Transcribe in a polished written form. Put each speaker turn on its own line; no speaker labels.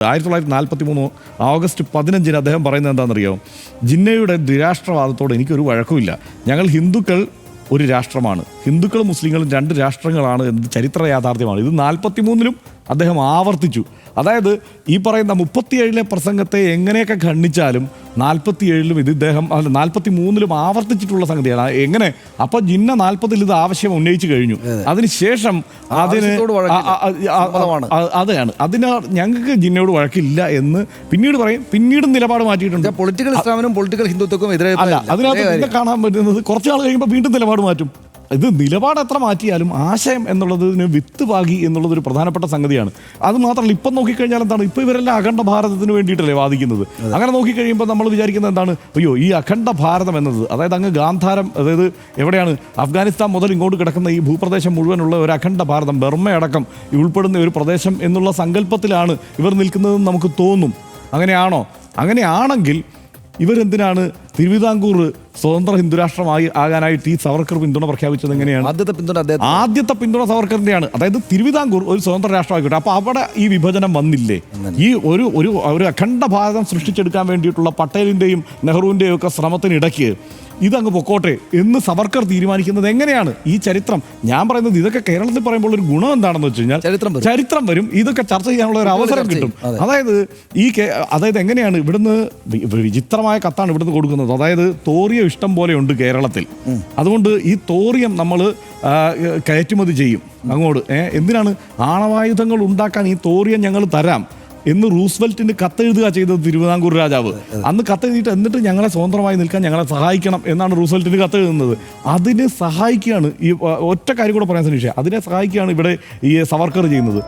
1943 August 15 അദ്ദേഹം പറയുന്നത് എന്താണെന്നറിയോ? ജിന്നയുടെ ദ്വിരാഷ്ട്രവാദത്തോട് എനിക്കൊരു വഴക്കുമില്ല. ഞങ്ങൾ ഹിന്ദുക്കൾ ഒരു രാഷ്ട്രമാണ്, ഹിന്ദുക്കളും മുസ്ലിങ്ങളും രണ്ട് രാഷ്ട്രങ്ങളാണ് എന്നത് ചരിത്ര യാഥാർത്ഥ്യമാണ്. ഇത് 43-ലും അദ്ദേഹം ആവർത്തിച്ചു. അതായത് ഈ പറയുന്ന 37-ലെ പ്രസംഗത്തെ എങ്ങനെയൊക്കെ ഖണ്ഡിച്ചാലും 47-ലും ഇത് ഇദ്ദേഹം 43-ലും ആവർത്തിച്ചിട്ടുള്ള സംഗതിയാണ്. എങ്ങനെ അപ്പോൾ ജിന്ന 40-ൽ ഇത് ആവശ്യം ഉന്നയിച്ചു കഴിഞ്ഞു. അതിനുശേഷം അതാണ് അതിന് ഞങ്ങൾക്ക് ജിന്നയോട് വഴക്കില്ല എന്ന് പിന്നീട് പറയും. പിന്നീടും നിലപാട് മാറ്റിയിട്ടുണ്ട്.
പൊളിറ്റിക്കൽ ഇസ്ലാമിനും പൊളിറ്റിക്കൽ ഹിന്ദുത്വക്കും എതിരെ
അല്ല, അതിനകത്ത് കാണാൻ പറ്റുന്നത് കുറച്ച് നാൾ കഴിയുമ്പോൾ വീണ്ടും നിലപാട് മാറ്റും. ഇത് നിലപാട് എത്ര മാറ്റിയാലും ആശയം എന്നുള്ളതിന് വിത്ത് പാകി എന്നുള്ളതൊരു പ്രധാനപ്പെട്ട സംഗതിയാണ്. അത് മാത്രമല്ല, ഇപ്പം നോക്കിക്കഴിഞ്ഞാൽ എന്താണ്, ഇപ്പോൾ ഇവരെല്ലാം അഖണ്ഡ ഭാരതത്തിന് വേണ്ടിയിട്ടല്ലേ വാദിക്കുന്നത്. അങ്ങനെ നോക്കിക്കഴിയുമ്പോൾ നമ്മൾ വിചാരിക്കുന്നത് എന്താണ്, അയ്യോ ഈ അഖണ്ഡ ഭാരതം എന്നത്, അതായത് അങ്ങ് ഗാന്ധാരം, അതായത് എവിടെയാണ് അഫ്ഗാനിസ്ഥാൻ മുതൽ ഇങ്ങോട്ട് കിടക്കുന്ന ഈ ഭൂപ്രദേശം മുഴുവനുള്ള ഒരു അഖണ്ഡ ഭാരതം, ബർമ്മയടക്കം ഉൾപ്പെടുന്ന ഒരു പ്രദേശം എന്നുള്ള സങ്കല്പത്തിലാണ് ഇവർ നിൽക്കുന്നതെന്ന് നമുക്ക് തോന്നും. അങ്ങനെയാണോ? അങ്ങനെയാണെങ്കിൽ ഇവരെന്തിനാണ് തിരുവിതാംകൂർ സ്വതന്ത്ര ഹിന്ദുരാഷ്ട്രമായി ആകാനായിട്ട് ഈ സവർക്കർ പിന്തുണ പ്രഖ്യാപിച്ചത്? എങ്ങനെയാണ്? ആദ്യത്തെ പിന്തുണ സവർക്കറിന്റെയാണ്. അതായത് തിരുവിതാംകൂർ ഒരു സ്വതന്ത്ര രാഷ്ട്രമായിക്കോട്ടെ. അപ്പോൾ അവിടെ ഈ വിഭജനം വന്നില്ലേ? ഈ ഒരു അഖണ്ഡ ഭാരതം സൃഷ്ടിച്ചെടുക്കാൻ വേണ്ടിയിട്ടുള്ള പട്ടേലിൻ്റെയും നെഹ്റുവിൻ്റെയും ഒക്കെ ശ്രമത്തിനിടയ്ക്ക് ഇതങ്ങ് പൊക്കോട്ടെ എന്ന് സവർക്കർ തീരുമാനിക്കുന്നത് എങ്ങനെയാണ്? ഈ ചരിത്രം ഞാൻ പറയുന്നത്, ഇതൊക്കെ കേരളത്തിൽ പറയുമ്പോൾ ഒരു ഗുണം എന്താണെന്ന് വെച്ച് കഴിഞ്ഞാൽ ചരിത്രം വരും, ഇതൊക്കെ ചർച്ച ചെയ്യാനുള്ള ഒരു അവസരം കിട്ടും. അതായത് എങ്ങനെയാണ് ഇവിടുന്ന് വിചിത്രമായ കത്താണ് ഇവിടുന്ന് കൊടുക്കുന്നത്. അതായത് തോറിയം ഇഷ്ടം പോലെ ഉണ്ട് കേരളത്തിൽ, അതുകൊണ്ട് ഈ തോറിയം നമ്മൾ കയറ്റുമതി ചെയ്യും അങ്ങോട്ട്. എന്തിനാണ്? ആണവായുധങ്ങൾ ഉണ്ടാക്കാൻ ഈ തോറിയം ഞങ്ങൾ തരാം എന്ന് റൂസ്വെൽറ്റിന് കത്തെഴുതുക ചെയ്തത് തിരുവിതാംകൂർ രാജാവ്. അന്ന് കത്തെഴുതിയിട്ട് എന്നിട്ട് ഞങ്ങളെ സ്വതന്ത്രമായി നിൽക്കാൻ ഞങ്ങളെ സഹായിക്കണം എന്നാണ് റൂസ്വെൽറ്റിന് കത്തെഴുതുന്നത്. അതിനെ സഹായിക്കുകയാണ് ഈ ഒറ്റ കാര്യം കൂടെ പറയാൻ ശ്രമിക്കുക, അതിനെ സഹായിക്കുകയാണ് ഇവിടെ ഈ സവർക്കർ ചെയ്യുന്നത്.